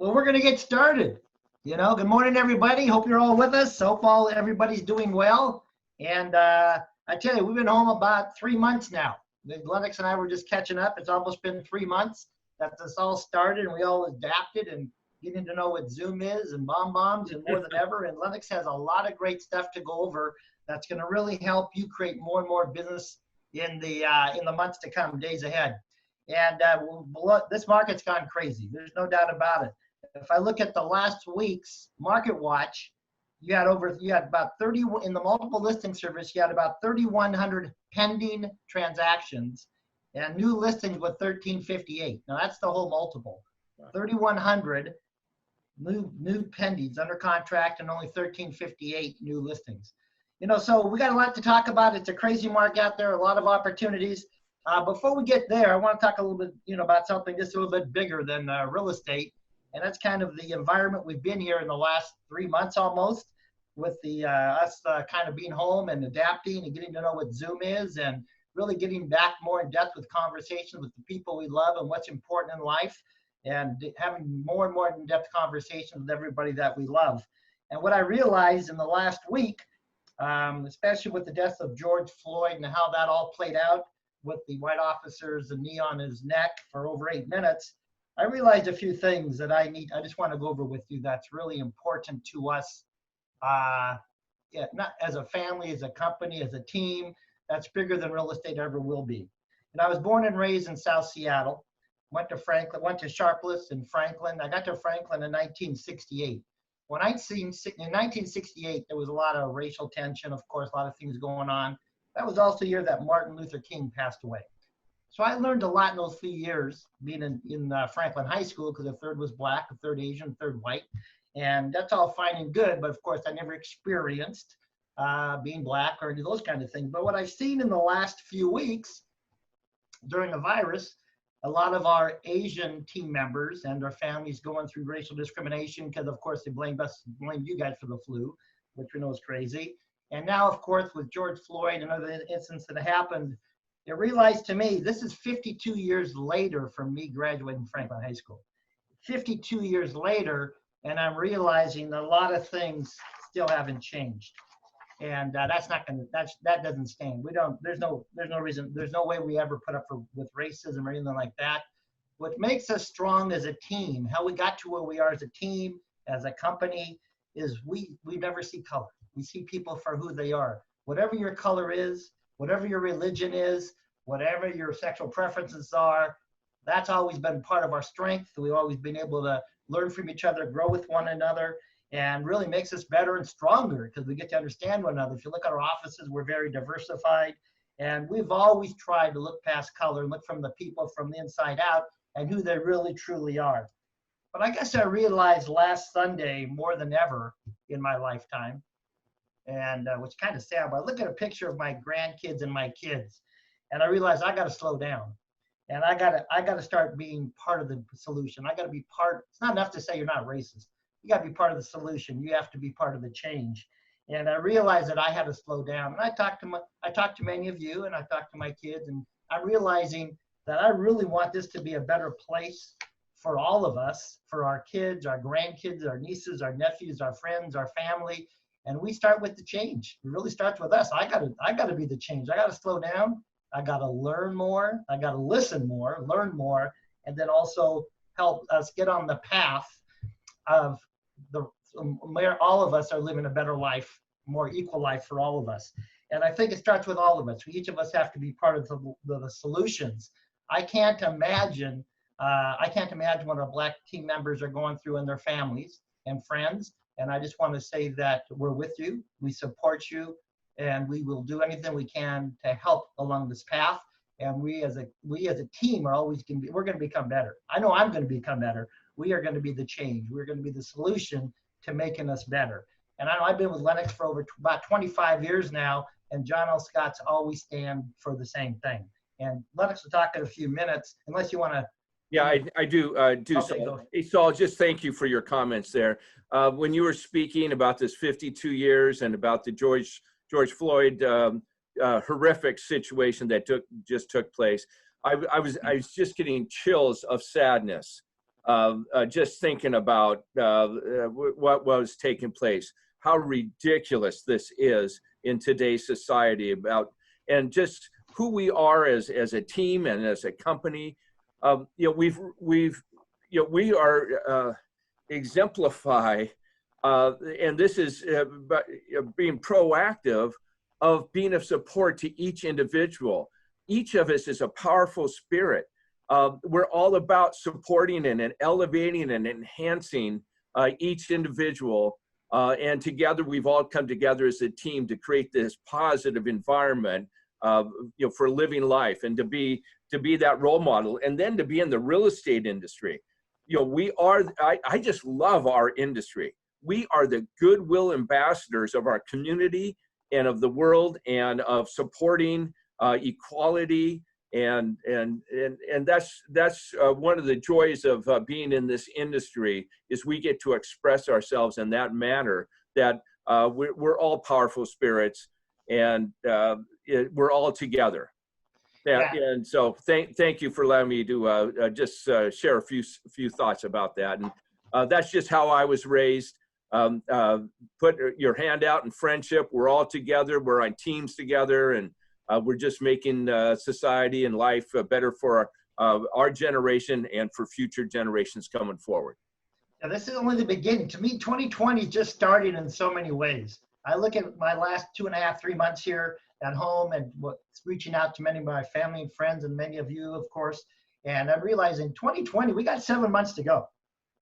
Well, we're going to get started. Good morning, everybody. Hope you're all with us. Hope everybody's doing well. And I tell you, we've been home about 3 months now. Lennox and I were just catching up. It's almost been 3 months that this all started, and we all adapted and getting to know what Zoom is and bombs and more than ever. And Lennox has a lot of great stuff to go over that's going to really help you create more and more business in the months to come, days ahead. And this market's gone crazy. There's no doubt about it. If I look at the last week's Market Watch, you had about 30 in the multiple listing service. You had about 3,100 pending transactions, and new listings with 1,358. Now that's the whole multiple. 3,100 new pendings under contract, and only 1,358 new listings. So we got a lot to talk about. It's a crazy market out there. A lot of opportunities. Before we get there, I want to talk a little bit, about something just a little bit bigger than real estate. And that's kind of the environment we've been here in the last 3 months almost, with us kind of being home and adapting and getting to know what Zoom is, and really getting back more in depth with conversations with the people we love and what's important in life, and having more and more in-depth conversations with everybody that we love. And what I realized in the last week, especially with the death of George Floyd and how that all played out with the white officer's knee on his neck for over 8 minutes, I realized a few things that I just want to go over with you that's really important to us, not as a family, as a company, as a team, that's bigger than real estate ever will be. And I was born and raised in South Seattle, went to Sharpless in Franklin. I got to Franklin in 1968. In 1968, there was a lot of racial tension, of course, a lot of things going on. That was also the year that Martin Luther King passed away. So I learned a lot in those few years being in Franklin High School, because a third was black, a third Asian, a third white. And that's all fine and good, but of course I never experienced being black or any of those kind of things. But what I've seen in the last few weeks during the virus, a lot of our Asian team members and their families going through racial discrimination, because of course they blamed you guys for the flu, which we know is crazy. And now, of course, with George Floyd and other incidents that happened, it realized to me, this is 52 years later from me graduating Franklin High School. 52 years later, and I'm realizing that a lot of things still haven't changed. And that doesn't stand. There's no reason, there's no way we ever put up with racism or anything like that. What makes us strong as a team, how we got to where we are as a team, as a company, is we never see color. We see people for who they are. Whatever your color is, whatever your religion is, whatever your sexual preferences are, that's always been part of our strength. We've always been able to learn from each other, grow with one another, and really makes us better and stronger because we get to understand one another. If you look at our offices, we're very diversified, and we've always tried to look past color and look from the people from the inside out and who they really truly are. But I guess I realized last Sunday more than ever in my lifetime, and which kind of sad, but I look at a picture of my grandkids and my kids, and I realize I got to slow down, and I got to start being part of the solution. I got to be part. It's not enough to say you're not racist. You got to be part of the solution. You have to be part of the change. And I realized that I had to slow down. And I talked to many of you, and I talked to my kids, and I'm realizing that I really want this to be a better place for all of us, for our kids, our grandkids, our nieces, our nephews, our friends, our family. And we start with the change. It really starts with us. I gotta be the change. I gotta slow down. I gotta learn more. I gotta listen more, learn more, and then also help us get on the path of where all of us are living a better life, more equal life for all of us. And I think it starts with all of us. Each of us have to be part of the solutions. I can't imagine what our black team members are going through and their families and friends. And I just want to say that we're with you, we support you, and we will do anything we can to help along this path. And we as a team are always we're going to become better. I know I'm going to become better. We are going to be the change. We're going to be the solution to making us better. And I know I've been with Lennox for over about 25 years now, and John L. Scott's always stand for the same thing. And Lennox will talk in a few minutes, unless you want to. Yeah, I do. Okay, Saul. Hey, Saul, just thank you for your comments there. When you were speaking about this 52 years and about the George Floyd horrific situation that just took place, I was just getting chills of sadness just thinking about what was taking place, how ridiculous this is in today's society and just who we are as a team and as a company. We are exemplify, and this is being proactive of being of support to each individual. Each of us is a powerful spirit. We're all about supporting and elevating and enhancing each individual. And together, we've all come together as a team to create this positive environment, for living life and to be that role model, and then to be in the real estate industry. I just love our industry. We are the goodwill ambassadors of our community and of the world, and of supporting equality. And that's one of the joys of being in this industry, is we get to express ourselves in that manner, that we're all powerful spirits, and we're all together. Yeah. And so thank you for allowing me to just share a few thoughts about that. And that's just how I was raised. Put your hand out in friendship. We're all together. We're on teams together, and we're just making society and life better for our generation and for future generations coming forward. Yeah, this is only the beginning. To me, 2020 just started in so many ways. I look at my last 2.5, 3 months here at home, and reaching out to many of my family and friends, and many of you, of course. And I'm realizing 2020, we got 7 months to go.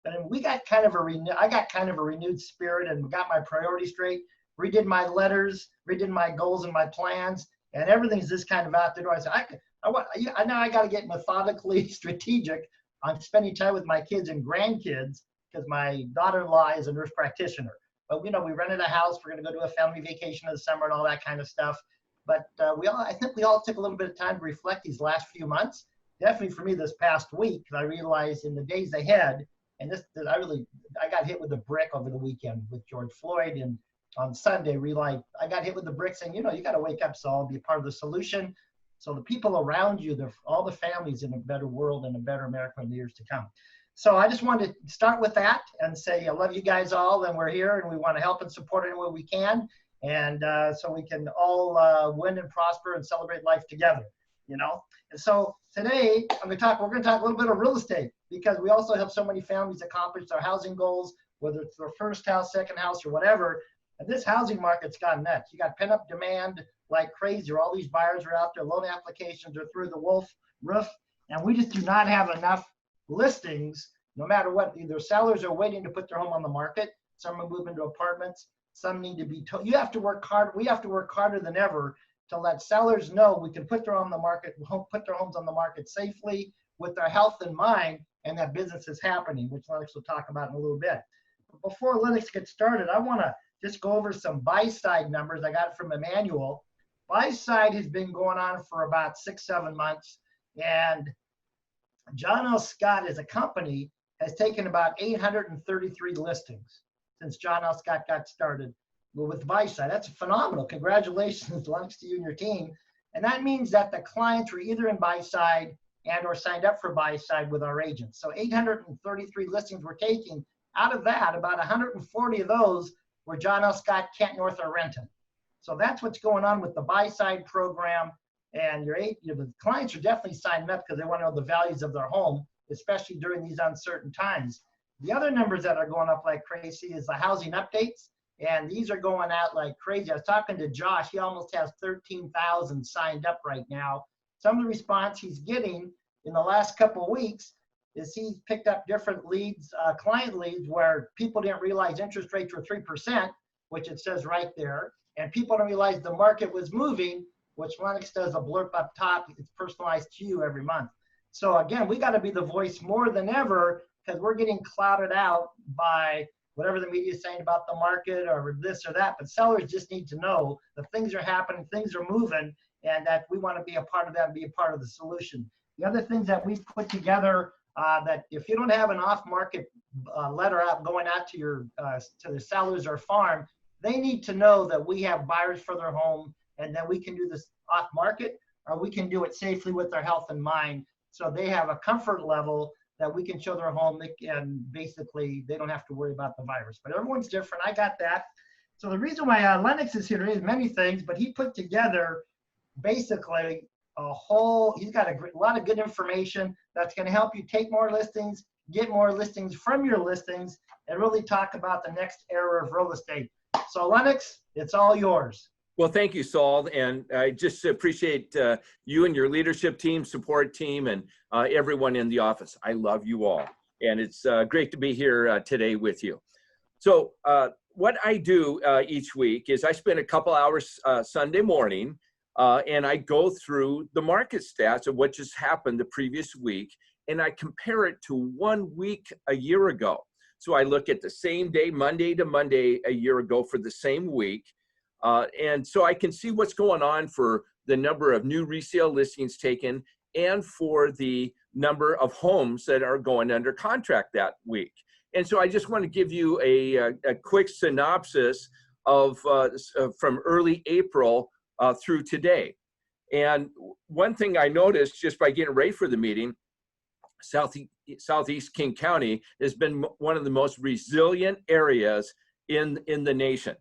And we got kind of I got kind of a renewed spirit, and got my priorities straight, redid my letters, redid my goals and my plans, and everything's just kind of out the door. I said, I know I got to get methodically strategic on spending time with my kids and grandkids, because my daughter-in-law is a nurse practitioner. But we rented a house. We're going to go to a family vacation in the summer and all that kind of stuff. But I think we all took a little bit of time to reflect these last few months. Definitely for me this past week, because I realized in the days ahead, and I got hit with a brick over the weekend with George Floyd, and on Sunday realized I got hit with the brick, saying, you got to wake up, Saul, be a part of the solution. So the people around you, all the families in a better world and a better America in the years to come. So I just wanted to start with that and say I love you guys all, and we're here, and we want to help and support any way we can, and so we can all win and prosper and celebrate life together, And so today we're going to talk a little bit of real estate, because we also help so many families accomplish their housing goals, whether it's their first house, second house, or whatever. And this housing market's gone nuts. You got pent-up demand like crazy. All these buyers are out there. Loan applications are through the roof, and we just do not have enough listings, no matter what. Either sellers are waiting to put their home on the market, some are moving to apartments, some need to be told. You have to work hard. We have to work harder than ever to let sellers know we can put their homes on the market safely with their health in mind, and that business is happening, which Lennox will talk about in a little bit. But before Lennox gets started, I want to just go over some buy-side numbers I got from Emmanuel. Buy-side has been going on for about 6-7 months, and John L. Scott as a company has taken about 833 listings since John L. Scott got started with buy-side. That's phenomenal. Congratulations, Lennox, to you and your team. And that means that the clients were either in buy-side and or signed up for buy-side with our agents. So 833 listings we're taking. Out of that, about 140 of those were John L. Scott, Kent North, or Renton. So that's what's going on with the buy-side program. And the clients are definitely signing up because they want to know the values of their home, especially during these uncertain times. The other numbers that are going up like crazy is the housing updates. And these are going out like crazy. I was talking to Josh. He almost has 13,000 signed up right now. Some of the response he's getting in the last couple of weeks is he's picked up different leads, client leads, where people didn't realize interest rates were 3%, which it says right there. And people don't realize the market was moving, which Lennox does a blurb up top. It's personalized to you every month. So again, we got to be the voice more than ever, because we're getting clouded out by whatever the media is saying about the market or this or that. But sellers just need to know that things are happening, things are moving, and that we want to be a part of that and be a part of the solution. The other things that we've put together, that if you don't have an off-market letter out going out to your to the sellers or farm, they need to know that we have buyers for their home, and that we can do this off-market, or we can do it safely with their health in mind, so they have a comfort level that we can show their home and basically they don't have to worry about the virus. But everyone's different. I got that. So the reason why Lennox is here is many things, but he put together basically he's got a lot of good information that's going to help you take more listings, get more listings from your listings, and really talk about the next era of real estate. So Lennox, it's all yours. Well, thank you, Saul. And I just appreciate you and your leadership team, support team, and everyone in the office. I love you all. And it's great to be here today with you. So what I do each week is I spend a couple hours Sunday morning and I go through the market stats of what just happened the previous week, and I compare it to 1 week a year ago. So I look at the same day, Monday to Monday a year ago for the same week. And so I can see what's going on for the number of new resale listings taken and for the number of homes that are going under contract that week. And so I just want to give you a quick synopsis of from early April through today. And one thing I noticed just by getting ready for the meeting, Southeast King County has been one of the most resilient areas in the nation.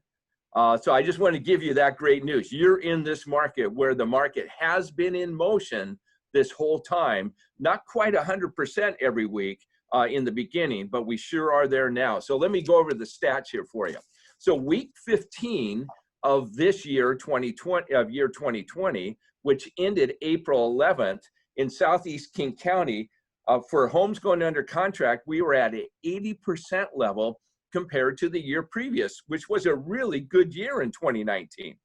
So I just want to give you that great news. You're in this market where the market has been in motion this whole time, not quite 100% every week in the beginning, but we sure are there now. So let me go over the stats here for you. So week 15 of this year, 2020, which ended April 11th in Southeast King County, for homes going under contract, we were at an 80% level compared to the year previous, which was a really good year in 2019.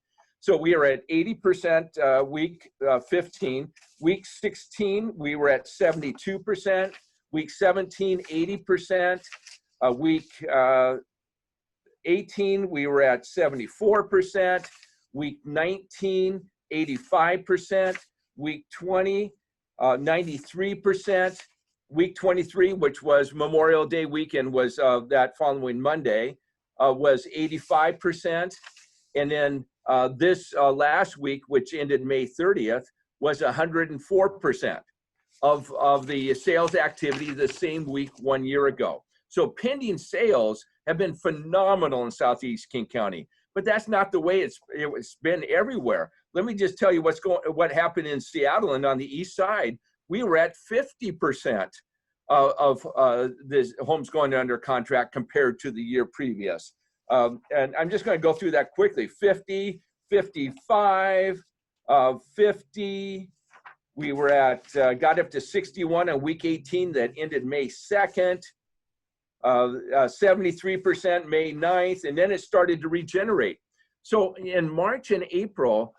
So we are at 80% week 15. Week 16, we were at 72%. Week 17, 80%. Week 18, we were at 74%. Week 19, 85%. Week 20, 93%. Week 23, which was Memorial Day weekend, was that following Monday, was 85%. And then this last week, which ended May 30th, was 104% of the sales activity the same week 1 year ago. So pending sales have been phenomenal in Southeast King County, but that's not the way it's been everywhere. Let me just tell you what happened in Seattle and on the east side. We were at 50% of the homes going under contract compared to the year previous. And I'm just going to go through that quickly. 50, 55, 50. We were at, got up to 61 on week 18 that ended May 2nd. 73% May 9th, and then it started to regenerate. So in March and April,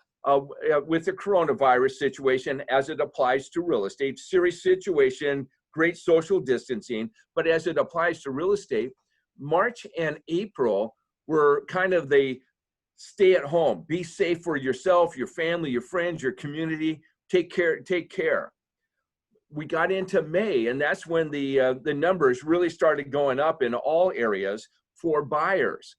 with the coronavirus situation as it applies to real estate, serious situation, great social distancing, but as it applies to real estate, March and April were kind of the stay at home, be safe for yourself, your family, your friends, your community, take care. We got into May, and that's when the numbers really started going up in all areas for buyers.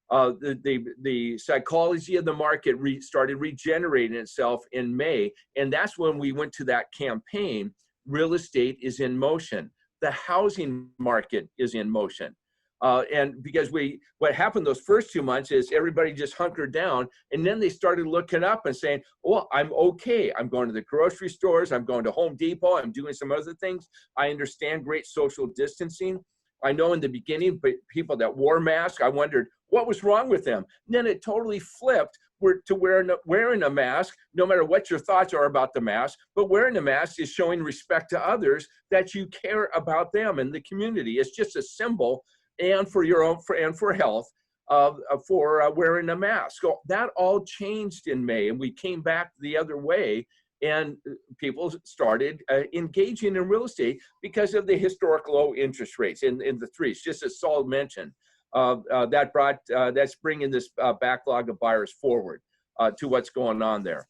The psychology of the market started regenerating itself in May, and that's when we went to that campaign, Real Estate is in Motion. The housing market is in motion. And because what happened those first 2 months is everybody just hunkered down, and then they started looking up and saying, well, I'm okay. I'm going to the grocery stores. I'm going to Home Depot. I'm doing some other things. I understand great social distancing. I know in the beginning, but people that wore masks, I wondered what was wrong with them. And then it totally flipped to wearing a mask, no matter what your thoughts are about the mask, but wearing a mask is showing respect to others, that you care about them and the community. It's just a symbol, and for your own, and for health, for wearing a mask. So that all changed in May, and we came back the other way, and people started engaging in real estate because of the historic low interest rates in the threes, just as Saul mentioned. That's bringing this backlog of buyers forward to what's going on there.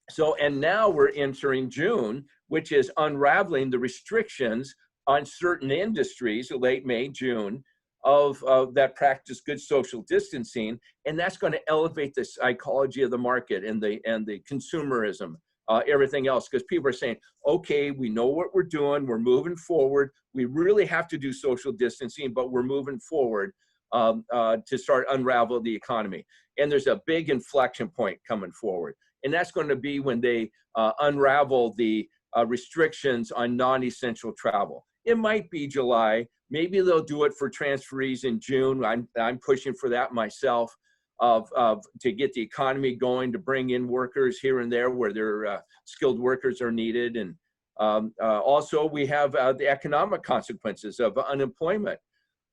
So, and now we're entering June, which is unraveling the restrictions on certain industries, late May, June, of that practice good social distancing, and that's going to elevate the psychology of the market and the consumerism everything else, because people are saying, okay, we know what we're doing, we're moving forward, we really have to do social distancing, but we're moving forward to start unravel the economy. And there's a big inflection point coming forward, and that's going to be when they unravel the restrictions on non-essential travel. It might be July, maybe they'll do it for transferees in June. I'm pushing for that myself, to get the economy going, to bring in workers here and there where their skilled workers are needed. And also we have the economic consequences of unemployment.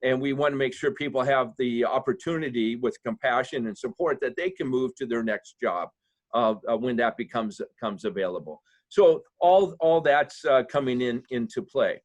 And we want to make sure people have the opportunity with compassion and support that they can move to their next job when that becomes available. So all that's coming into play.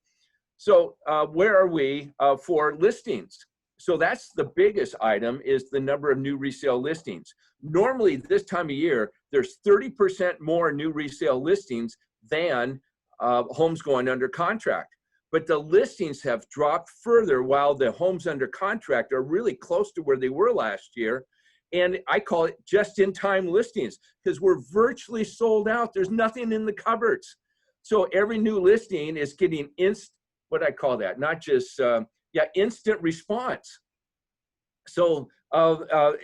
So where are we for listings? So that's the biggest item, is the number of new resale listings. Normally this time of year, there's 30% more new resale listings than homes going under contract. But the listings have dropped further while the homes under contract are really close to where they were last year. And I call it just-in-time listings, because we're virtually sold out. There's nothing in the cupboards. So every new listing is getting what I call that, not just, instant response. So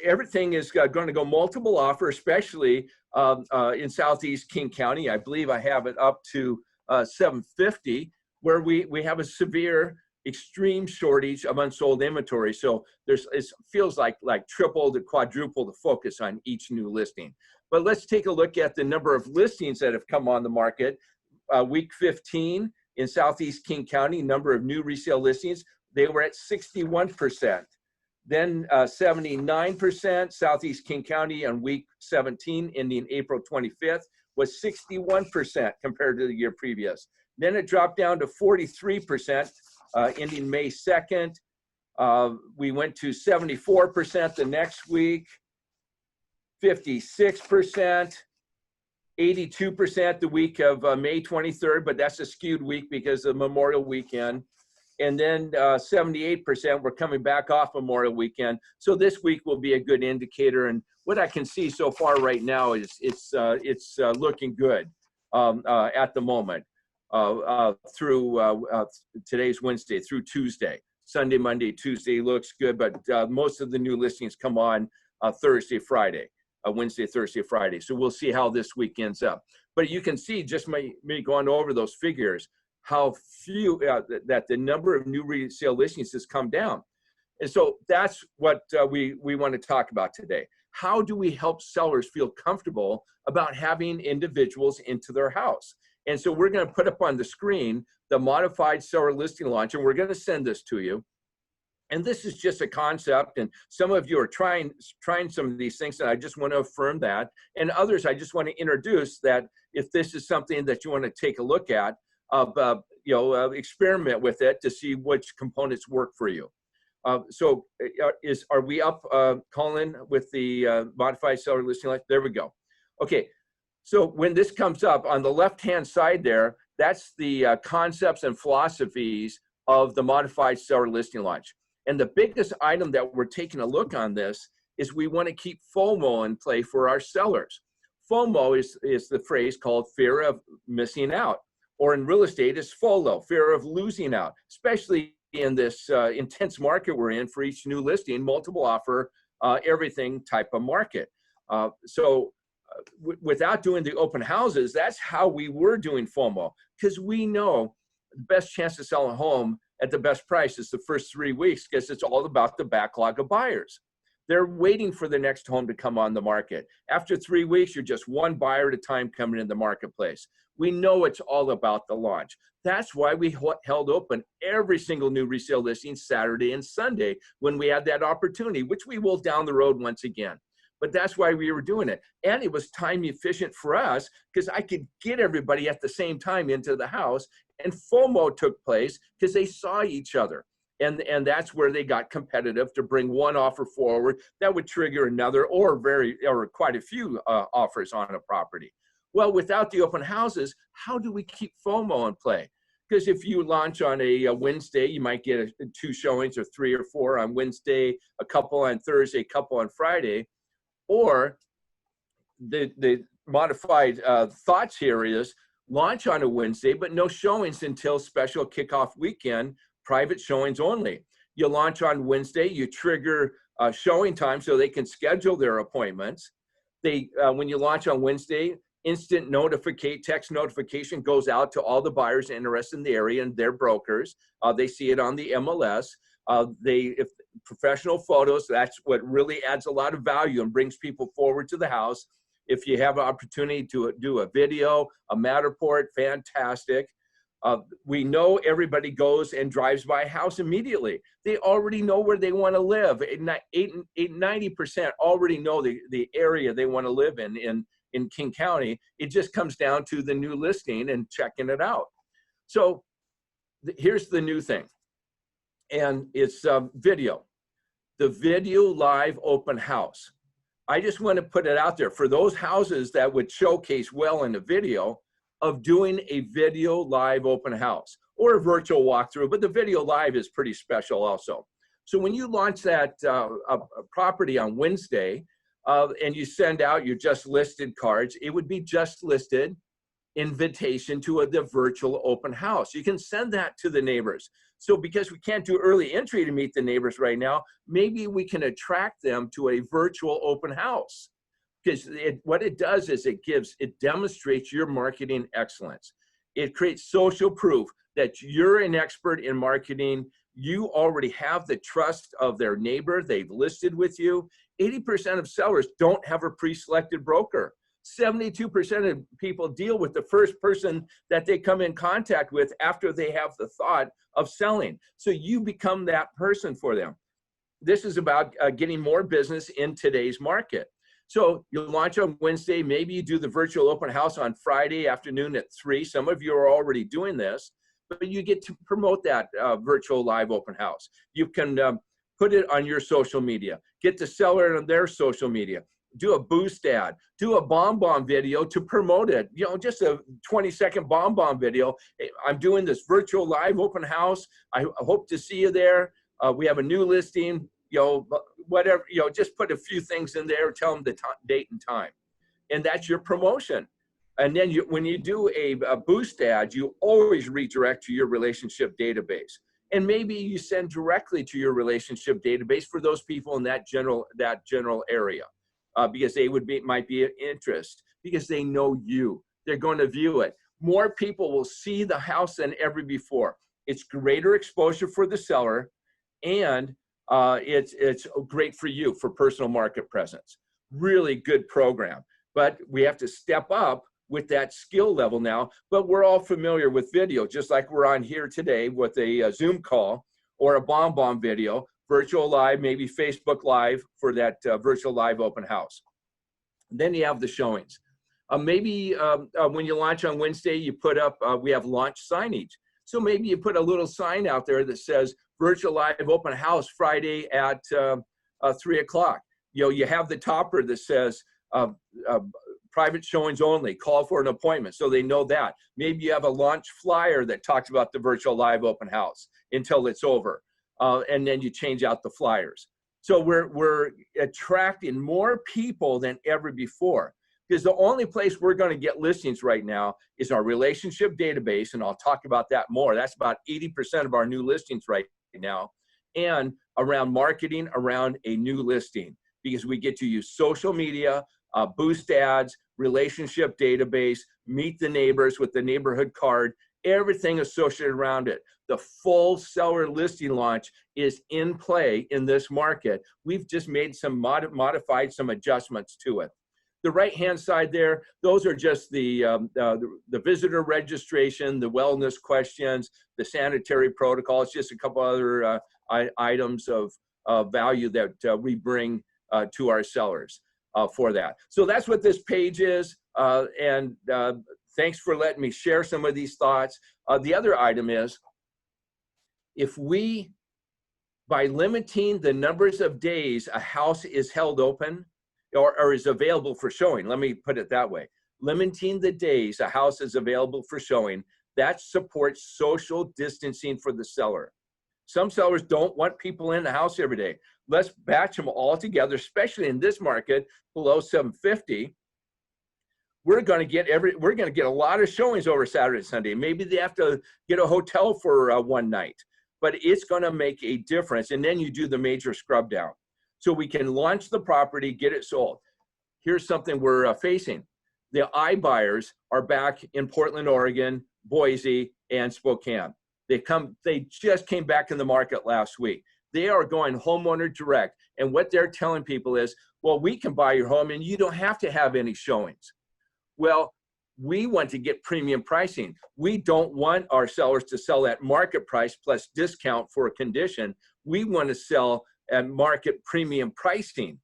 everything is going to go multiple offer, especially in Southeast King County. I believe I have it up to 750, where we have a severe, extreme shortage of unsold inventory. So it feels like triple to quadruple the focus on each new listing. But let's take a look at the number of listings that have come on the market. Week 15 in Southeast King County, number of new resale listings, they were at 61%. Then 79%, Southeast King County on week 17, ending April 25th, was 61% compared to the year previous. Then it dropped down to 43%, ending May 2nd. We went to 74% the next week, 56%, 82% the week of May 23rd, but that's a skewed week because of Memorial Weekend. And then 78% were coming back off Memorial Weekend. So this week will be a good indicator. And what I can see so far right now is it's looking good at the moment through today's Wednesday through Tuesday. Sunday, Monday, Tuesday looks good, but most of the new listings come on Thursday, Friday. Wednesday, Thursday, Friday. So we'll see how this week ends up. But you can see, just me going over those figures, how few, that the number of new resale listings has come down. And so that's what we want to talk about today. How do we help sellers feel comfortable about having individuals into their house? And so we're going to put up on the screen the modified seller listing launch, and we're going to send this to you. And this is just a concept, and some of you are trying some of these things, and I just want to affirm that. And others, I just want to introduce that if this is something that you want to take a look at, experiment with it to see which components work for you. So are we up, Colin, with the modified seller listing launch? There we go. Okay, so when this comes up on the left-hand side there, that's the concepts and philosophies of the modified seller listing launch. And the biggest item that we're taking a look on this is we want to keep FOMO in play for our sellers. FOMO is the phrase called fear of missing out, or in real estate is FOLO, fear of losing out, especially in this intense market we're in for each new listing, multiple offer, everything type of market. Without doing the open houses, that's how we were doing FOMO, because we know the best chance to sell a home at the best price is the first 3 weeks, because it's all about the backlog of buyers. They're waiting for the next home to come on the market. After 3 weeks, you're just one buyer at a time coming in the marketplace. We know it's all about the launch. That's why we held open every single new resale listing Saturday and Sunday when we had that opportunity, which we will down the road once again. But that's why we were doing it. And it was time efficient for us because I could get everybody at the same time into the house, and FOMO took place because they saw each other. And that's where they got competitive to bring one offer forward that would trigger another or quite a few offers on a property. Well, without the open houses, how do we keep FOMO in play? Because if you launch on a Wednesday, you might get 2 showings or 3 or 4 on Wednesday, a couple on Thursday, a couple on Friday. Or the modified thoughts here is launch on a Wednesday, but no showings until special kickoff weekend, private showings only. You launch on Wednesday, you trigger showing time so they can schedule their appointments. When you launch on Wednesday, instant text notification goes out to all the buyers interested in the area and their brokers. They see it on the MLS. If professional photos, that's what really adds a lot of value and brings people forward to the house. If you have an opportunity to do a video, a Matterport, fantastic. We know everybody goes and drives by a house immediately. They already know where they want to live. 90% already know the area they want to live in King County. It just comes down to the new listing and checking it out. So here's the new thing, and it's video. The video live open house. I just want to put it out there for those houses that would showcase well in a video of doing a video live open house or a virtual walkthrough, but the video live is pretty special also. So when you launch that a property on Wednesday and you send out your just listed cards, it would be just listed invitation to the virtual open house. You can send that to the neighbors. So because we can't do early entry to meet the neighbors right now, maybe we can attract them to a virtual open house. Because what it does is it demonstrates your marketing excellence. It creates social proof that you're an expert in marketing. You already have the trust of their neighbor. They've listed with you. 80% of sellers don't have a pre-selected broker. 72% of people deal with the first person that they come in contact with after they have the thought of selling. So you become that person for them. This is about getting more business in today's market. So you launch on Wednesday, maybe you do the virtual open house on Friday afternoon at 3. Some of you are already doing this, but you get to promote that virtual live open house. You can put it on your social media, get the seller on their social media, do a boost ad, do a bomb video to promote it. You know, just a 20-second bomb video. Hey, I'm doing this virtual live open house. I hope to see you there. We have a new listing. You know, whatever. You know, just put a few things in there. Tell them the date and time, and that's your promotion. And then when you do a boost ad, you always redirect to your relationship database. And maybe you send directly to your relationship database for those people in that general area. Because they might be of interest, because they know you. They're going to view it. More people will see the house than ever before. It's greater exposure for the seller, and it's great for you for personal market presence. Really good program. But we have to step up with that skill level now. But we're all familiar with video, just like we're on here today with a Zoom call or a bomb video. Virtual live, maybe Facebook Live for that virtual live open house. Then you have the showings. Maybe when you launch on Wednesday, you put up, we have launch signage. So maybe you put a little sign out there that says virtual live open house Friday at 3 o'clock. You know, you have the topper that says private showings only, call for an appointment. So they know that. Maybe you have a launch flyer that talks about the virtual live open house until it's over. And then you change out the flyers. So we're attracting more people than ever before, because the only place we're going to get listings right now is our relationship database, and I'll talk about that more. That's about 80% of our new listings right now, and around marketing around a new listing, because we get to use social media, boost ads, relationship database, meet the neighbors with the neighborhood card, everything associated around it. The full seller listing launch is in play in this market. We've just made some modified some adjustments to it. The right-hand side there, those are just the visitor registration, the wellness questions, the sanitary protocols, just a couple other items of value that we bring to our sellers for that. So that's what this page is, and thanks for letting me share some of these thoughts. The other item is, if we, by limiting the numbers of days a house is held open or is available for showing, let me put it that way, limiting the days a house is available for showing, that supports social distancing for the seller. Some sellers don't want people in the house every day. Let's batch them all together, especially in this market below 750. we're going to get a lot of showings over Saturday and Sunday. Maybe they have to get a hotel for one night, but it's going to make a difference. And then you do the major scrub down. So we can launch the property, get it sold. Here's something we're facing. The iBuyers are back in Portland, Oregon, Boise, and Spokane. They just came back in the market last week. They are going homeowner direct. And what they're telling people is, well, we can buy your home and you don't have to have any showings. Well, we want to get premium pricing. We don't want our sellers to sell at market price plus discount for a condition. We want to sell at market premium pricing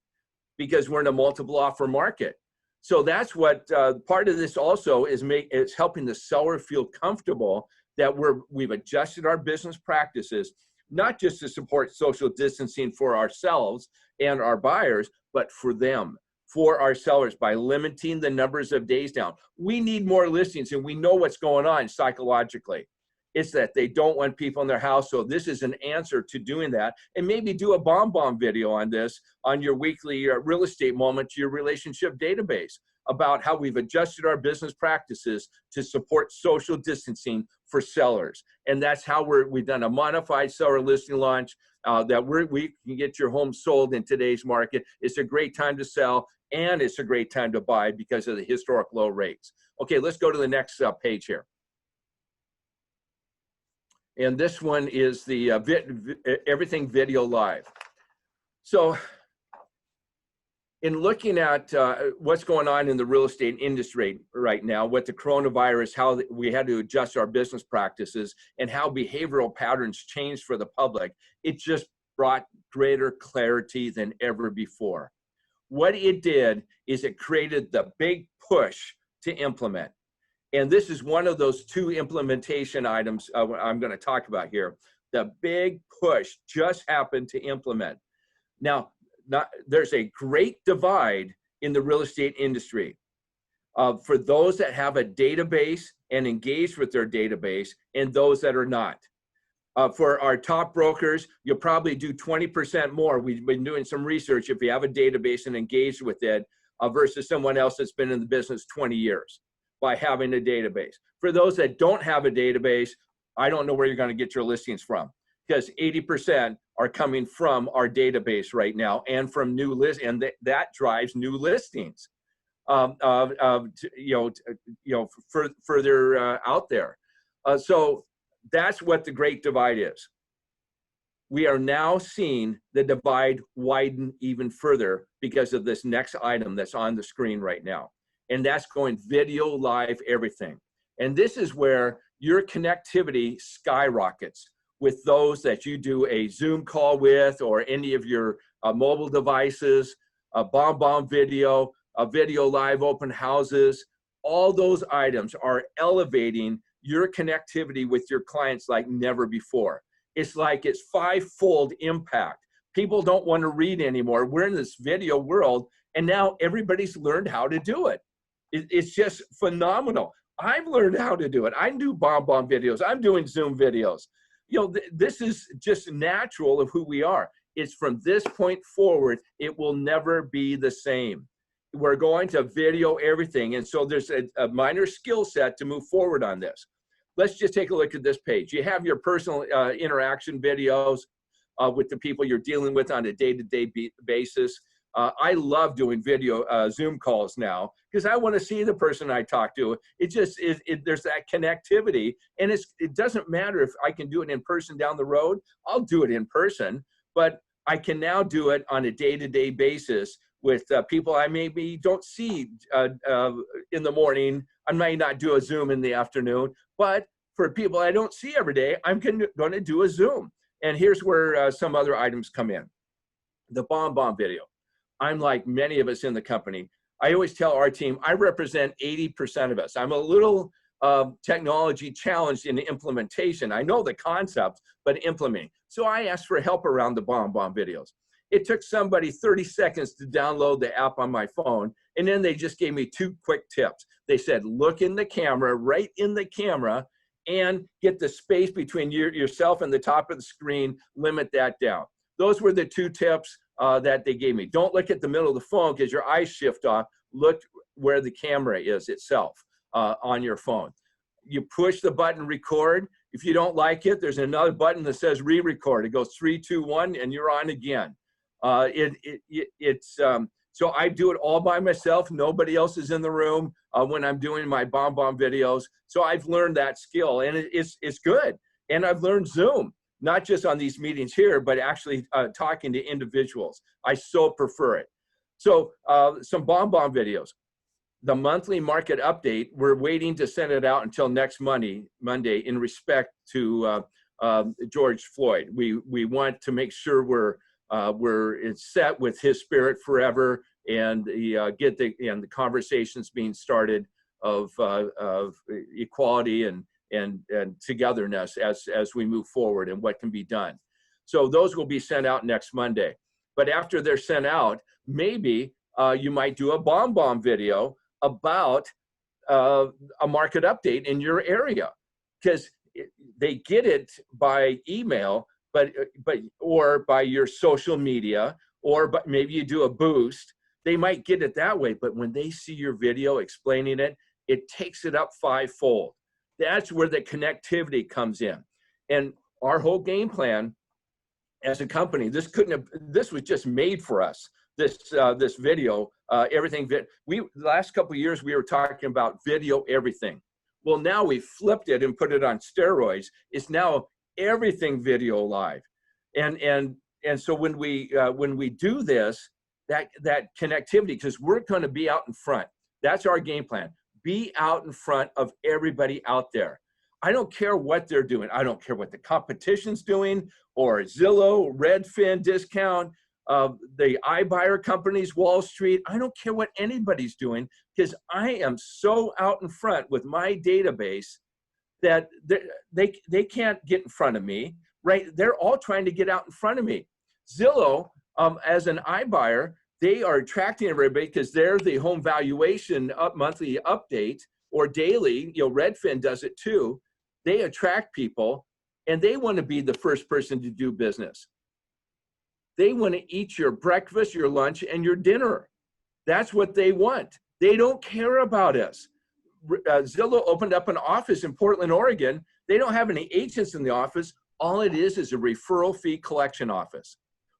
because we're in a multiple offer market. So that's what part of this also is helping the seller feel comfortable that we've adjusted our business practices, not just to support social distancing for ourselves and our buyers, but for them, for our sellers, by limiting the numbers of days down. We need more listings, and we know what's going on psychologically. It's that they don't want people in their house. So this is an answer to doing that. And maybe do a bomb video on this on your weekly real estate moment to your relationship database about how we've adjusted our business practices to support social distancing for sellers. And that's how we've done a modified seller listing launch that we can get your home sold in today's market. It's a great time to sell, and it's a great time to buy because of the historic low rates. Okay, let's go to the next page here. And this one is the Everything Video Live. So in looking at what's going on in the real estate industry right now, with the coronavirus, how we had to adjust our business practices and how behavioral patterns changed for the public, it just brought greater clarity than ever before. What it did is it created the big push to implement. And this is one of those two implementation items I'm going to talk about here. The big push just happened to implement. Now, there's a great divide in the real estate industry for those that have a database and engage with their database and those that are not. For our top brokers, you'll probably do 20% more. We've been doing some research if you have a database and engaged with it versus someone else that's been in the business 20 years by having a database. For those that don't have a database, I don't know where you're going to get your listings from, because 80% are coming from our database right now and from new listings, and that drives new listings, further out there. So that's what the great divide is. We are now seeing the divide widen even further because of this next item that's on the screen right now. And that's going video live everything. And this is where your connectivity skyrockets with those that you do a Zoom call with, or any of your mobile devices, a bomb video, a video live open houses. All those items are elevating your connectivity with your clients like never before. It's like it's five-fold impact. People don't want to read anymore. We're in this video world, and now everybody's learned how to do it. It's just phenomenal. I've learned how to do it. I do bomb videos. I'm doing Zoom videos. This is just natural of who we are. It's from this point forward, it will never be the same. We're going to video everything. And so there's a minor skill set to move forward on this. Let's just take a look at this page. You have your personal interaction videos with the people you're dealing with on a day-to-day basis. I love doing video Zoom calls now because I want to see the person I talk to. It just is, there's that connectivity, and it doesn't matter if I can do it in person down the road. I'll do it in person, but I can now do it on a day-to-day basis with people I maybe don't see in the morning. I might not do a Zoom in the afternoon, but for people I don't see every day, I'm going to do a Zoom. And here's where some other items come in. The bomb video. I'm like many of us in the company. I always tell our team, I represent 80% of us. I'm a little technology challenged in implementation. I know the concept, but implementing. So I asked for help around the bomb videos. It took somebody 30 seconds to download the app on my phone, and then they just gave me 2 quick tips. They said, look in the camera, right in the camera, and get the space between yourself and the top of the screen, limit that down. Those were the 2 tips that they gave me. Don't look at the middle of the phone because your eyes shift off. Look where the camera is itself on your phone. You push the button record. If you don't like it, there's another button that says re-record. It goes 3, 2, 1, and you're on again. So I do it all by myself. Nobody else is in the room when I'm doing my bomb videos. So I've learned that skill, and it's good. And I've learned Zoom, not just on these meetings here, but actually talking to individuals. I so prefer it. So some bomb videos. The monthly market update, we're waiting to send it out until next Monday in respect to George Floyd. We want to make sure we're set with his spirit forever, and get the conversations being started of equality and togetherness as we move forward and what can be done. So those will be sent out next Monday. But after they're sent out, maybe you might do a bomb video about a market update in your area, because they get it by email, or by your social media, or maybe you do a boost. They might get it that way, but when they see your video explaining it, it takes it up 5-fold. That's where the connectivity comes in. And our whole game plan as a company, this was just made for us. This video, the last couple of years we were talking about video everything. Well, now we flipped it and put it on steroids. It's now everything video live, and so when we do this, that connectivity, because we're going to be out in front. That's our game plan. Be out in front of everybody out there. I don't care what they're doing. I don't care what the competition's doing, or Zillow, Redfin, Discount, the iBuyer companies, Wall Street. I don't care what anybody's doing, because I am so out in front with my database that they can't get in front of me, right? They're all trying to get out in front of me. Zillow, as an iBuyer, they are attracting everybody because they're the home valuation monthly update, or daily. Redfin does it too. They attract people, and they want to be the first person to do business. They want to eat your breakfast, your lunch, and your dinner. That's what they want. They don't care about us. Zillow opened up an office in Portland, Oregon. They don't have any agents in the office. All it is a referral fee collection office.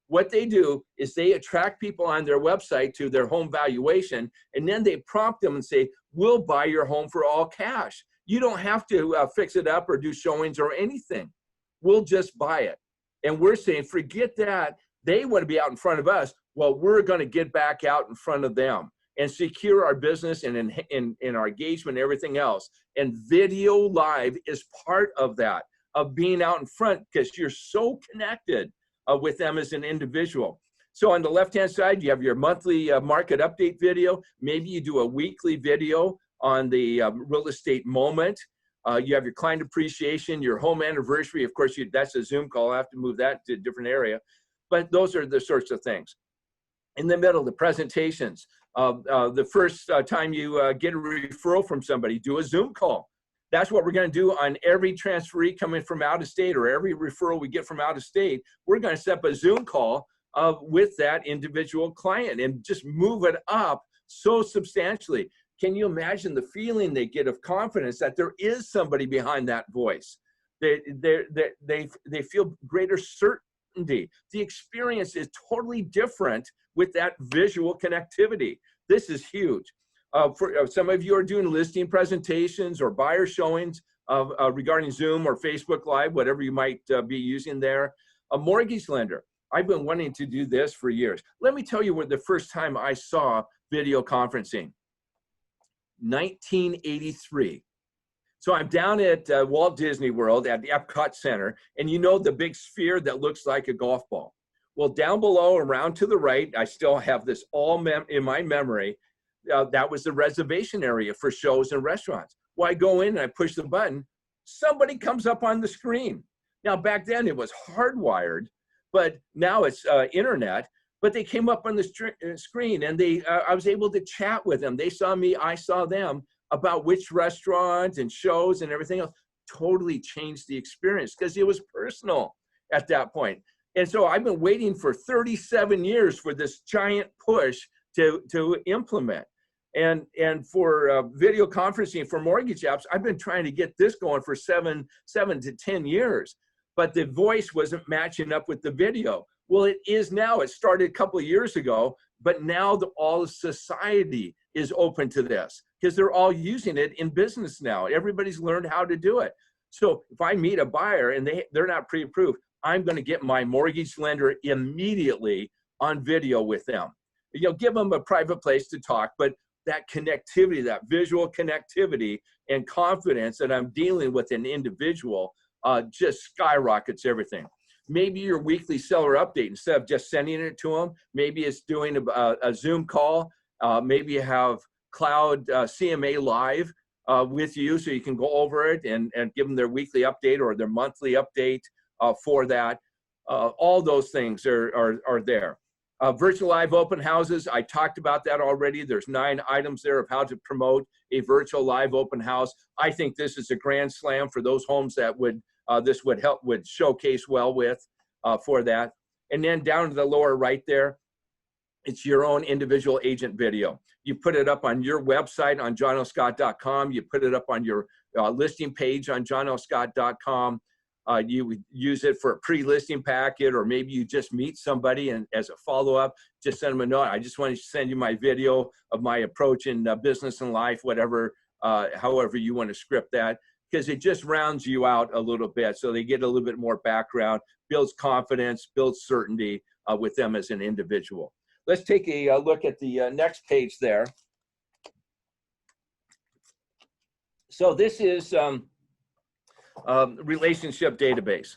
What they do is they attract people on their website to their home valuation, and then they prompt them and say, we'll buy your home for all cash. You don't have to fix it up or do showings or anything. We'll just buy it. And we're saying, forget that. They want to be out in front of us. Well, we're going to get back out in front of them and secure our business and in our engagement and everything else. And video live is part of that, of being out in front, because you're so connected with them as an individual. So on the left-hand side, you have your monthly market update video. Maybe you do a weekly video on the real estate moment. You have your client appreciation, your home anniversary. Of course, that's a Zoom call. I have to move that to a different area. But those are the sorts of things. In the middle, the presentations. The first time you get a referral from somebody, do a Zoom call. That's what we're going to do on every transferee coming from out of state, or every referral we get from out of state. We're going to set up a Zoom call with that individual client and just move it up so substantially. Can you imagine the feeling they get of confidence that there is somebody behind that voice? They feel greater certainty. The experience is totally different with that visual connectivity. This is huge. For some of you are doing listing presentations or buyer showings regarding Zoom or Facebook Live, whatever you might be using there. A mortgage lender. I've been wanting to do this for years. Let me tell you what the first time I saw video conferencing. 1983. So I'm down at Walt Disney World at the Epcot Center, and you know the big sphere that looks like a golf ball. Well, down below, around to the right, I still have this all in my memory. That was the reservation area for shows and restaurants. Well, I go in and I push the button. Somebody comes up on the screen. Now, back then it was hardwired, but now it's internet. But they came up on the screen, and I was able to chat with them. They saw me, I saw them, about which restaurants and shows and everything else. Totally changed the experience because it was personal at that point. And so I've been waiting for 37 years for this giant push to implement. And for video conferencing for mortgage apps, I've been trying to get this going for seven to 10 years, but the voice wasn't matching up with the video. Well, it is now. It started a couple of years ago, but now all of society is open to this because they're all using it in business now. Everybody's learned how to do it. So if I meet a buyer and they're not pre-approved, I'm going to get my mortgage lender immediately on video with them. You know, give them a private place to talk, but that connectivity, that visual connectivity and confidence that I'm dealing with an individual just skyrockets everything. Maybe your weekly seller update, instead of just sending it to them, maybe it's doing a Zoom call. Maybe you have cloud CMA live with you so you can go over it and give them their weekly update or their monthly update for that. All those things are there. Virtual live open houses, I talked about that already. There's 9 items there of how to promote a virtual live open house. I think this is a grand slam for those homes that this would showcase well with for that. And then down to the lower right there, it's your own individual agent video. You put it up on your website on johnlscott.com. You put it up on your listing page on johnlscott.com. You would use it for a pre-listing packet, or maybe you just meet somebody and as a follow-up, just send them a note. I just want to send you my video of my approach in business and life, whatever, however you want to script that, because it just rounds you out a little bit. So they get a little bit more background, builds confidence, builds certainty with them as an individual. Let's take a look at the next page there. So this is relationship database,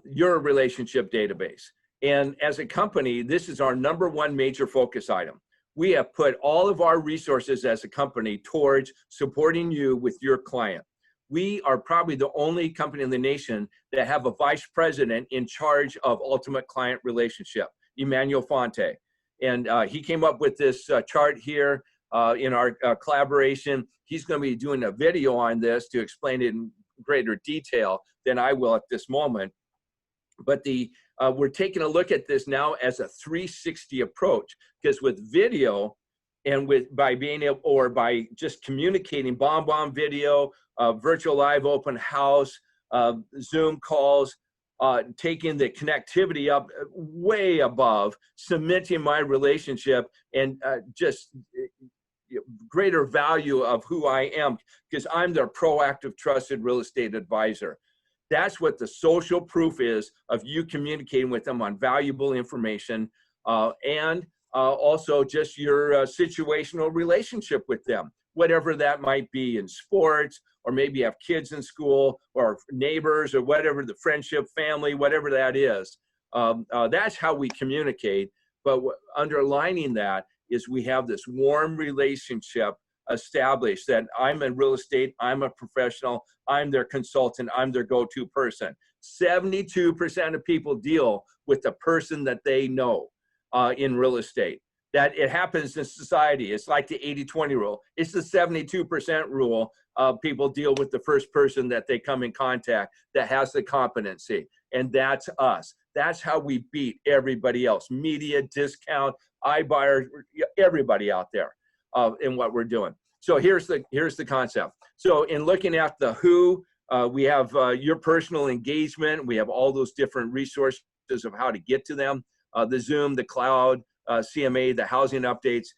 your relationship database. And as a company, this is our #1 major focus item. We have put all of our resources as a company towards supporting you with your client. We are probably the only company in the nation that have a vice president in charge of ultimate client relationship, Emmanuel Fonte. And he came up with this chart here in our collaboration. He's going to be doing a video on this to explain it in greater detail than I will at this moment. But we're taking a look at this now as a 360 approach, because with video and by being able, or by just communicating bomb video, virtual live open house, Zoom calls, taking the connectivity up way above, cementing my relationship, and just greater value of who I am, because I'm their proactive, trusted real estate advisor. That's what the social proof is of you communicating with them on valuable information, and also just your situational relationship with them, whatever that might be in sports, or maybe you have kids in school, or neighbors, or whatever, the friendship, family, whatever that is. That's how we communicate. But underlining that is we have this warm relationship established that I'm in real estate, I'm a professional, I'm their consultant, I'm their go-to person. 72% of people deal with the person that they know in real estate. That it happens in society. It's like the 80-20 rule. It's the 72% rule. People deal with the first person that they come in contact that has the competency. And that's us. That's how we beat everybody else. Media, discount, iBuyer, everybody out there in what we're doing. So here's the concept. So in looking at the who, we have your personal engagement. We have all those different resources of how to get to them. The Zoom, the cloud, CMA, the housing updates.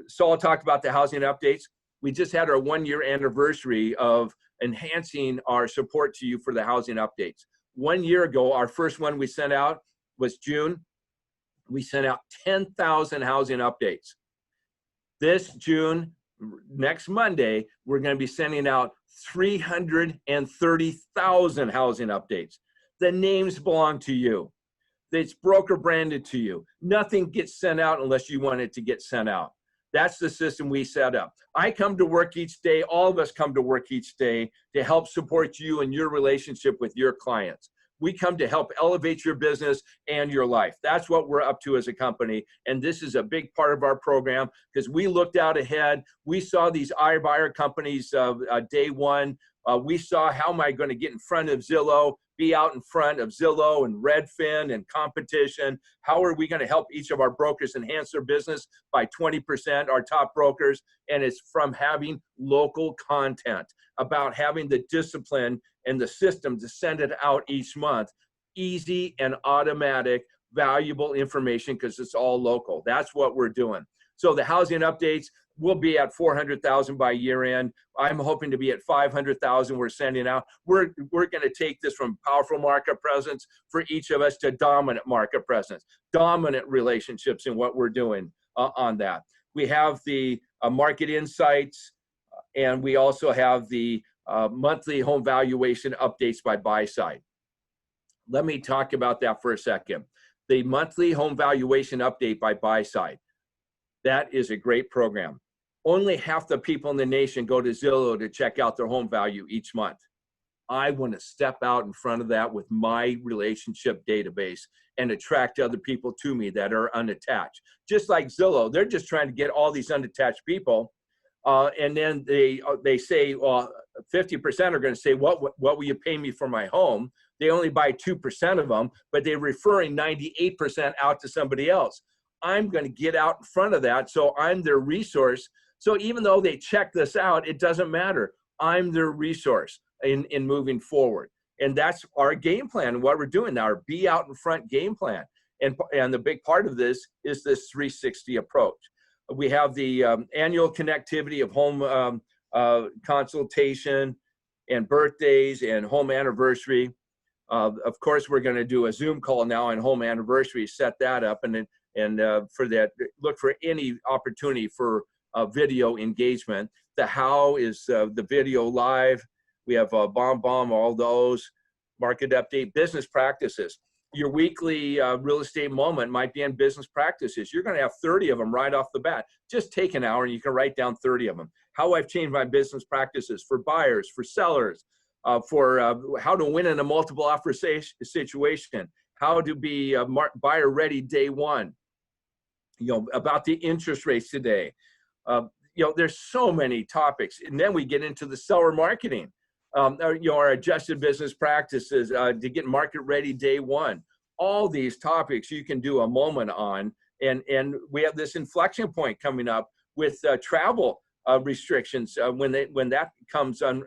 Saul talked about the housing updates. We just had our 1-year anniversary of enhancing our support to you for the housing updates. 1 year ago, our first one we sent out was June. We sent out 10,000 housing updates. This June, next Monday, we're going to be sending out 330,000 housing updates. The names belong to you. It's broker branded to you. Nothing gets sent out unless you want it to get sent out. That's the system we set up. I come to work each day. All of us come to work each day to help support you and your relationship with your clients. We come to help elevate your business and your life. That's what we're up to as a company. And this is a big part of our program because we looked out ahead. We saw these iBuyer companies day one. We saw, how am I going to get in front of Zillow be out in front of Zillow and Redfin and competition. How are we going to help each of our brokers enhance their business by 20%, our top brokers? And it's from having local content, about having the discipline and the system to send it out each month. Easy and automatic, valuable information, because it's all local. That's what we're doing. So the housing updates will be at 400,000 by year end. I'm hoping to be at 500,000 we're sending out. We're going to take this from powerful market presence for each of us to dominant market presence, dominant relationships in what we're doing on that. We have the market insights, and we also have the monthly home valuation updates by buy side. Let me talk about that for a second. The monthly home valuation update by buy side. That is a great program. Only half the people in the nation go to Zillow to check out their home value each month. I want to step out in front of that with my relationship database and attract other people to me that are unattached. Just like Zillow, they're just trying to get all these unattached people. And then they say, well, 50% are going to say, what will you pay me for my home? They only buy 2% of them, but they're referring 98% out to somebody else. I'm going to get out in front of that, so I'm their resource. So even though they check this out, it doesn't matter. I'm their resource in moving forward. And that's our game plan, what we're doing now, our be out in front game plan. And the big part of this is this 360 approach. We have the annual connectivity of home consultation and birthdays and home anniversary. Of course, we're going to do a Zoom call now on home anniversary, set that up, and for that, look for any opportunity for video engagement. The how is the video live. We have bomb, all those, market update, business practices. Your weekly real estate moment might be in business practices. You're going to have 30 of them right off the bat. Just take an hour and you can write down 30 of them. How I've changed my business practices for buyers, for sellers, for how to win in a multiple offer situation, how to be buyer ready day one, about the interest rates today. There's so many topics. And then we get into the seller marketing. Our adjusted business practices to get market ready day one. All these topics you can do a moment on, and we have this inflection point coming up with travel restrictions. When that comes on,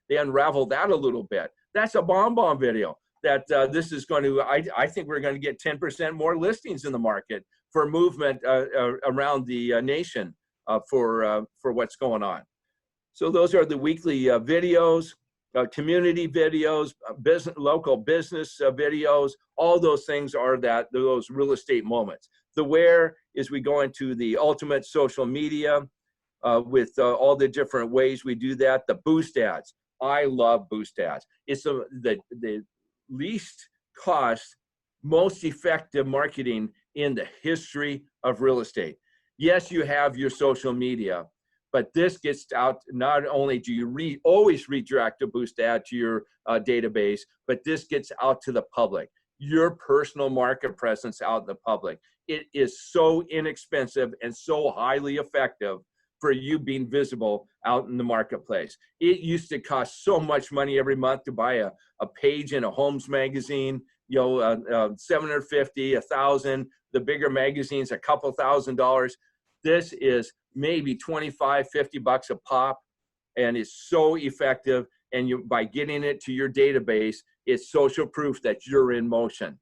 they unravel that a little bit. That's a bomb video. That this is going to. I think we're going to get 10% more listings in the market for movement around the nation for what's going on. So those are the weekly videos, community videos, local business videos. All those things are those real estate moments. The where is we go into the ultimate social media with all the different ways we do that. The boost ads. I love boost ads. It's the least cost, most effective marketing in the history of real estate. Yes, you have your social media, but this gets out. Not only do you always redirect a boost ad to your database, but this gets out to the public, your personal market presence out in the public. It is so inexpensive and so highly effective for you being visible out in the marketplace. It used to cost so much money every month to buy a page in a Homes magazine, $750, $1,000, the bigger magazines, a couple $1,000. This is maybe 25, 50 bucks a pop, and it's so effective. And by getting it to your database, it's social proof that you're in motion,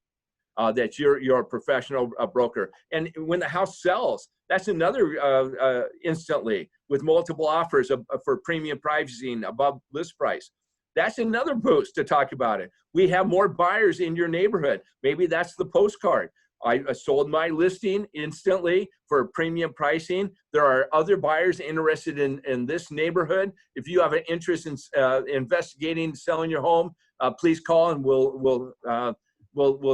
that you're a professional broker. And when the house sells, that's another instantly with multiple offers for premium pricing above list price. That's another boost to talk about it. We have more buyers in your neighborhood. Maybe that's the postcard. I sold my listing instantly for premium pricing. There are other buyers interested in this neighborhood. If you have an interest in investigating selling your home, please call and we'll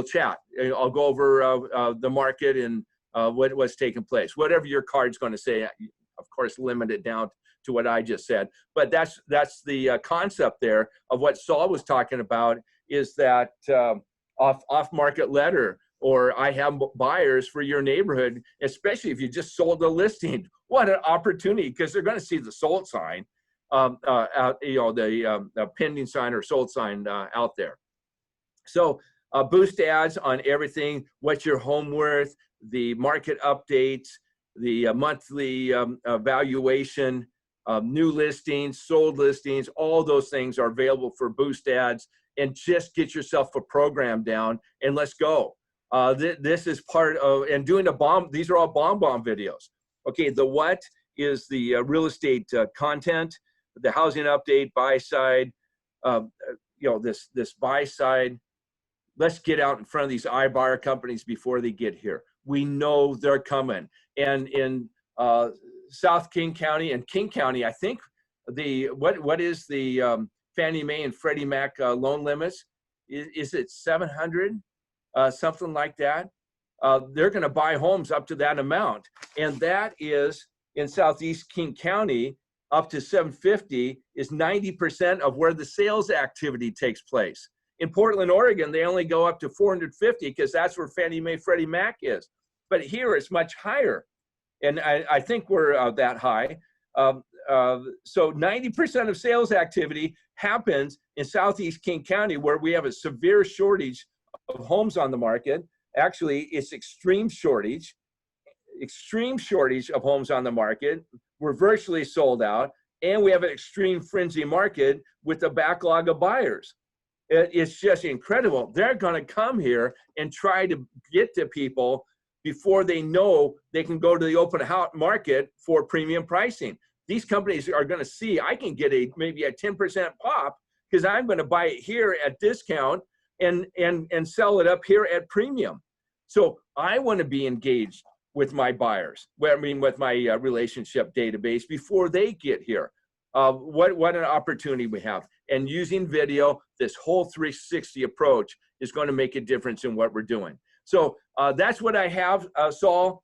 chat. I'll go over the market and what's taking place. Whatever your card's going to say, of course, limit it down to what I just said. But that's the concept there of what Saul was talking about, is that off-market letter, or I have buyers for your neighborhood, especially if you just sold a listing. What an opportunity, because they're going to see the sold sign, the pending sign or sold sign out there. So boost ads on everything, what's your home worth, the market updates, the monthly valuation, new listings, sold listings, all those things are available for boost ads. And just get yourself a program down and let's go. This is part of, and doing a bomb, these are all bomb videos. Okay, the what is the real estate content, the housing update, buy side, this buy side. Let's get out in front of these iBuyer companies before they get here. We know they're coming. And in South King County and King County, I think what is the Fannie Mae and Freddie Mac loan limits? Is it 700, something like that? They're going to buy homes up to that amount, and that is in Southeast King County up to 750 is 90% of where the sales activity takes place. In Portland, Oregon, they only go up to 450 because that's where Fannie Mae, Freddie Mac is. But here it's much higher, and I think we're that high. So 90% of sales activity happens in Southeast King County, where we have a severe shortage of homes on the market. Actually, it's extreme shortage of homes on the market. We're virtually sold out, and we have an extreme frenzy market with a backlog of buyers. It's just incredible. They're going to come here and try to get to people before they know they can go to the open house market for premium pricing. These companies are going to see I can get maybe a 10% pop because I'm going to buy it here at discount and sell it up here at premium. So I want to be engaged with my buyers. Well, I mean, with my relationship database before they get here. What an opportunity we have. And using video, this whole 360 approach is going to make a difference in what we're doing. So that's what I have, Saul.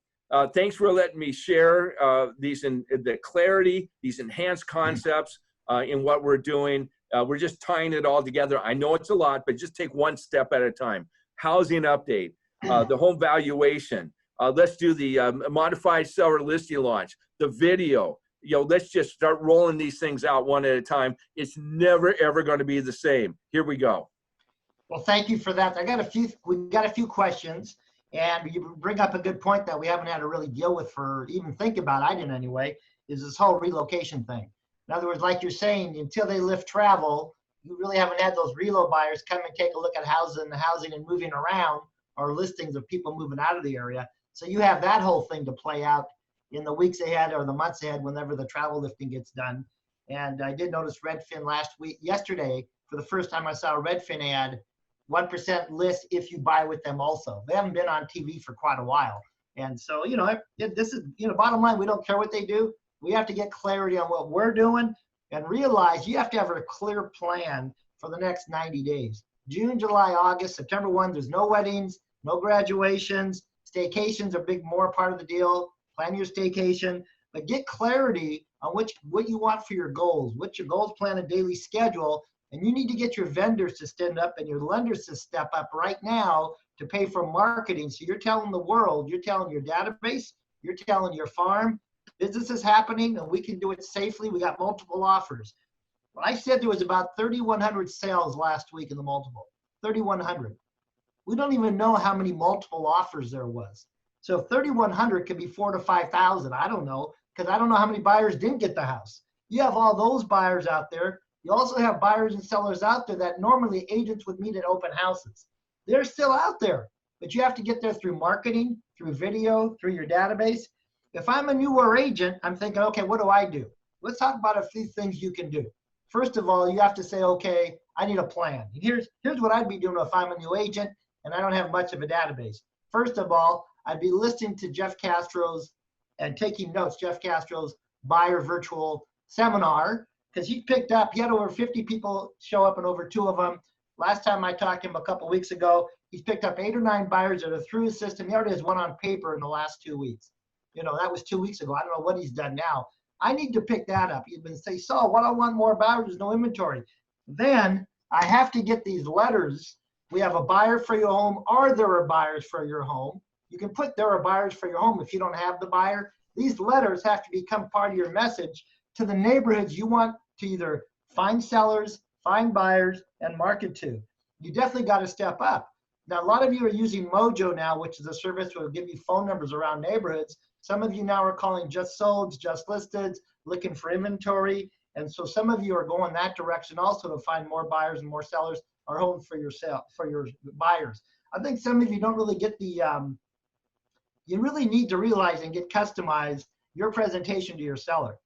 Thanks for letting me share the clarity, these enhanced concepts in what we're doing. We're just tying it all together. I know it's a lot, but just take one step at a time. Housing update, the home valuation. Let's do the modified seller listing launch, the video. Let's just start rolling these things out one at a time. It's never, ever going to be the same. Here we go. Well, thank you for that. We got a few questions, and you bring up a good point that we haven't had to really deal with for even think about, I didn't anyway, is this whole relocation thing. In other words, like you're saying, until they lift travel, you really haven't had those relo buyers come and take a look at housing and moving around, or listings of people moving out of the area. So you have that whole thing to play out in the weeks ahead or the months ahead whenever the travel lifting gets done. And I did notice Redfin yesterday, for the first time I saw a Redfin ad, 1% list if you buy with them also. They haven't been on TV for quite a while. And so, this is, bottom line, we don't care what they do. We have to get clarity on what we're doing and realize you have to have a clear plan for the next 90 days. June, July, August, September 1, there's no weddings, no graduations. Staycations are more part of the deal. Plan your staycation, but get clarity on what you want for your goals. What's your goals, plan a daily schedule, and you need to get your vendors to stand up and your lenders to step up right now to pay for marketing. So you're telling the world, you're telling your database, you're telling your farm, business is happening and we can do it safely. We got multiple offers. Well, I said there was about 3,100 sales last week in the multiple, 3,100. We don't even know how many multiple offers there was. So 3,100 could be 4,000 to 5,000. I don't know, because I don't know how many buyers didn't get the house. You have all those buyers out there. You also have buyers and sellers out there that normally agents would meet at open houses. They're still out there, but you have to get there through marketing, through video, through your database. If I'm a newer agent, I'm thinking, okay, what do I do? Let's talk about a few things you can do. First of all, you have to say, okay, I need a plan. Here's what I'd be doing if I'm a new agent and I don't have much of a database. First of all, I'd be listening to Jeff Castro's and taking notes, Jeff Castro's buyer virtual seminar, because he had over 50 people show up and over 2 of them. Last time I talked to him a couple weeks ago, he's picked up 8 or 9 buyers that are through his system. He already has one on paper in the last 2 weeks. That was 2 weeks ago. I don't know what he's done now. I need to pick that up. You've been say, Saul, what I want more buyers, there's no inventory. Then I have to get these letters. We have a buyer for your home. Are there buyers for your home? You can put there are buyers for your home if you don't have the buyer. These letters have to become part of your message to the neighborhoods you want to either find sellers, find buyers, and market to. you definitely got to step up. Now, a lot of you are using Mojo now, which is a service that will give you phone numbers around neighborhoods. Some of you now are calling just solds, just listeds, looking for inventory. And so some of you are going that direction also to find more buyers and more sellers or homes for yourself, for your buyers. I think some of you don't really get the, you really need to realize and get customized your presentation to your seller.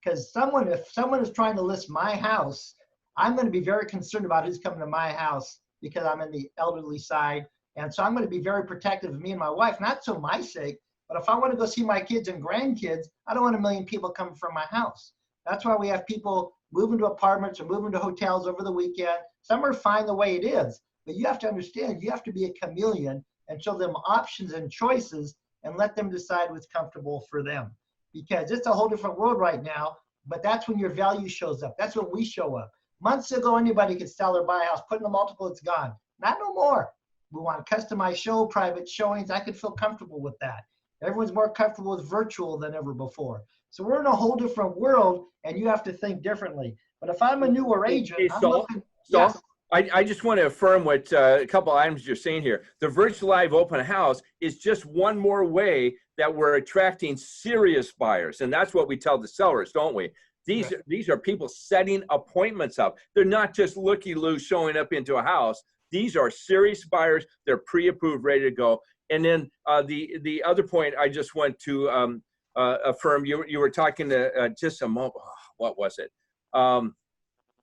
Because if someone is trying to list my house, I'm going to be very concerned about who's coming to my house because I'm in the elderly side. And so I'm going to be very protective of me and my wife, not so my sake, but if I want to go see my kids and grandkids, I don't want a million people coming from my house. That's why we have people moving to apartments or moving to hotels over the weekend. Some are fine the way it is, but you have to understand, you have to be a chameleon and show them options and choices and let them decide what's comfortable for them. Because it's a whole different world right now, but that's when your value shows up. That's when we show up. Months ago, anybody could sell or buy a house, put in a multiple, it's gone. Not no more. We want customized show, private showings. I could feel comfortable with that. Everyone's more comfortable with virtual than ever before. So we're in a whole different world, and you have to think differently. But if I'm a newer agent, I'm looking, yes. I just want to affirm what a couple items you're saying here. The virtual live open house is just one more way that we're attracting serious buyers. And that's what we tell the sellers, don't we? These are people setting appointments up. They're not just looky-loo showing up into a house. These are serious buyers. They're pre-approved, ready to go. And then the other point I just want to affirm, you were talking to just a moment, what was it?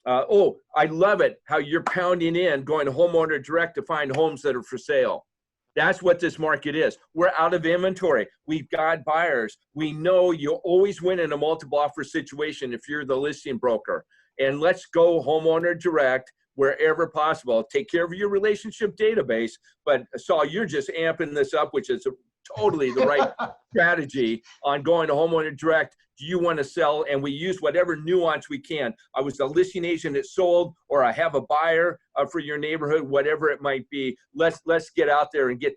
Oh, I love it how you're pounding in, going to homeowner direct to find homes that are for sale. That's what this market is. We're out of inventory. We've got buyers. We know you'll always win in a multiple offer situation if you're the listing broker. And let's go homeowner direct wherever possible. Take care of your relationship database. But Saul, you're just amping this up, which is totally the right strategy on going to homeowner direct. Do you want to sell? And we use whatever nuance we can. I was a listing agent that sold, or I have a buyer for your neighborhood, whatever it might be. Let's get out there and get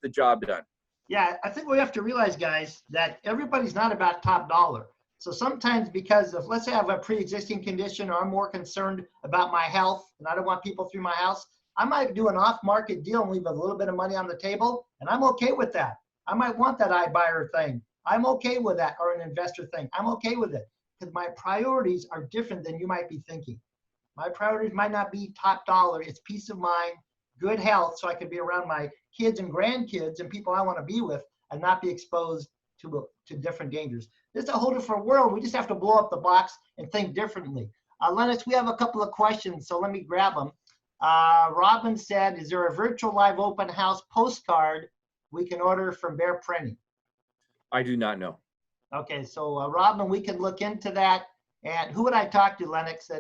the job done. Yeah, I think we have to realize, guys, that everybody's not about top dollar. So sometimes because of, let's say I have a pre-existing condition, or I'm more concerned about my health and I don't want people through my house, I might do an off-market deal and leave a little bit of money on the table, and I'm okay with that. I might want that iBuyer thing. I'm okay with that, or an investor thing. I'm okay with it because my priorities are different than you might be thinking. My priorities might not be top dollar. It's peace of mind, good health, so I could be around my kids and grandkids and people I want to be with and not be exposed to different dangers. It's a whole different world. We just have to blow up the box and think differently. Lennox, we have a couple of questions, so let me grab them. Robin said, is there a virtual live open house postcard we can order from Bear Printing? I do not know. Okay, so Robin, we can look into that. And who would I talk to, Lennox?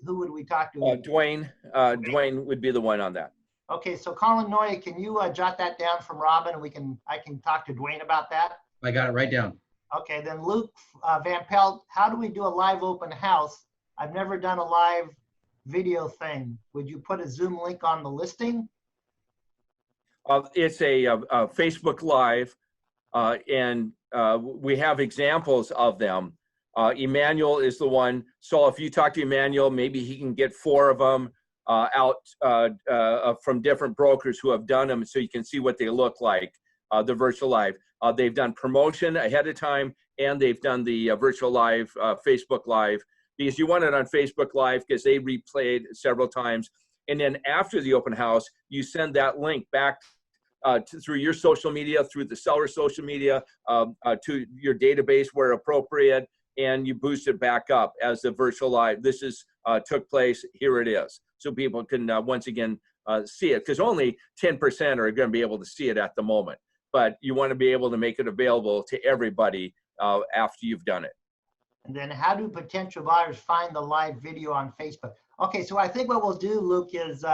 Who would we talk to? Dwayne. Dwayne would be the one on that. Okay, so Colin Noya, can you jot that down from Robin? And I can talk to Dwayne about that. I got it right down. Okay, then Luke Van Pelt, how do we do a live open house? I've never done a live video thing. Would you put a Zoom link on the listing? It's a Facebook Live, and we have examples of them. Emmanuel is the one. So if you talk to Emmanuel, maybe he can get 4 of them out from different brokers who have done them, so you can see what they look like, the virtual live. They've done promotion ahead of time, and they've done the virtual live, Facebook Live, because you want it on Facebook Live because they replayed several times. And then after the open house, you send that link back through your social media, through the seller social media, to your database where appropriate, and you boost it back up as the virtual live. This is took place, here it is. So people can once again see it, because only 10% are going to be able to see it at the moment. But you want to be able to make it available to everybody after you've done it. And then how do potential buyers find the live video on Facebook? Okay, so I think what we'll do, Luke, is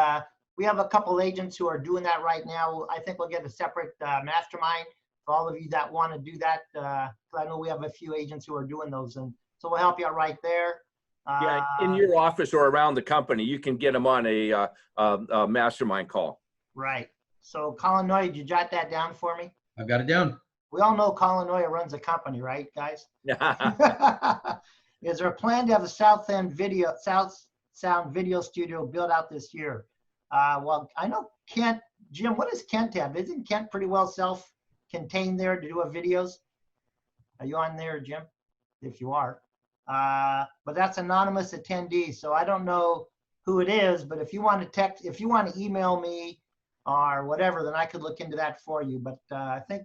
we have a couple agents who are doing that right now. I think we'll get a separate mastermind for all of you that want to do that. I know we have a few agents who are doing those, and so we'll help you out right there. Yeah, in your office or around the company, you can get them on a mastermind call. Right. So Colin Noya, did you jot that down for me? I've got it down. We all know Colin Noya runs a company, right, guys? Is there a plan to have a South Sound video studio built out this year? Well, I know Kent, Jim, what does Kent have? Isn't Kent pretty well self-contained there to do videos? Are you on there, Jim? If you are. But that's anonymous attendee, so I don't know who it is, but if you want to text, if you want to email me or whatever, then I could look into that for you. But I think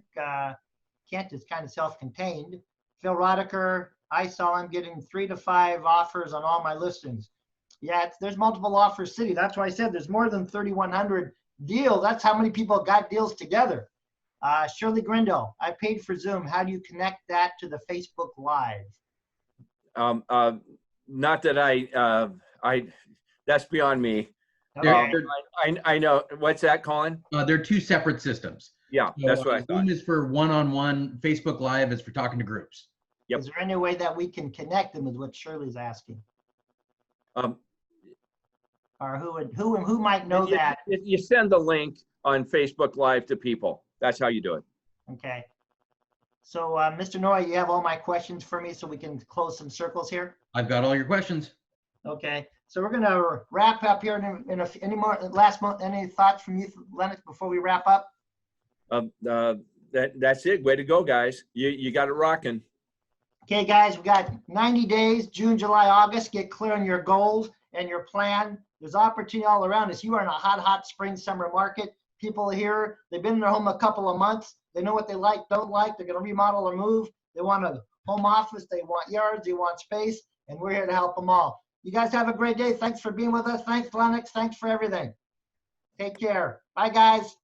Kent is kind of self-contained. Phil Rodiker, I saw I'm getting 3 to 5 offers on all my listings. Yeah, there's multiple offers city. That's why I said there's more than 3,100 deals. That's how many people got deals together. Shirley Grindle, I paid for Zoom. How do you connect that to the Facebook Live? Not that that's beyond me. Okay. I know. What's that, Colin? They're 2 separate systems. Yeah, So, that's what I thought. Zoom is for one-on-one. Facebook Live is for talking to groups. Yep. Is there any way that we can connect them is what Shirley's asking? Or who might know that? You send the link on Facebook Live to people. That's how you do it. Okay. So, Mr. Noy, you have all my questions for me so we can close some circles here? I've got all your questions. Okay. So we're going to wrap up here any thoughts from you, Lennox, before we wrap up? That's it. Way to go, guys. You got it rocking. Okay, guys, we got 90 days, June, July, August. Get clear on your goals and your plan. There's opportunity all around us. You are in a hot spring, summer market. People here, they've been in their home a couple of months. They know what they like, don't like. They're going to remodel or move. They want a home office. They want yards. They want space. And we're here to help them all. You guys have a great day. Thanks for being with us. Thanks, Lennox. Thanks for everything. Take care. Bye, guys.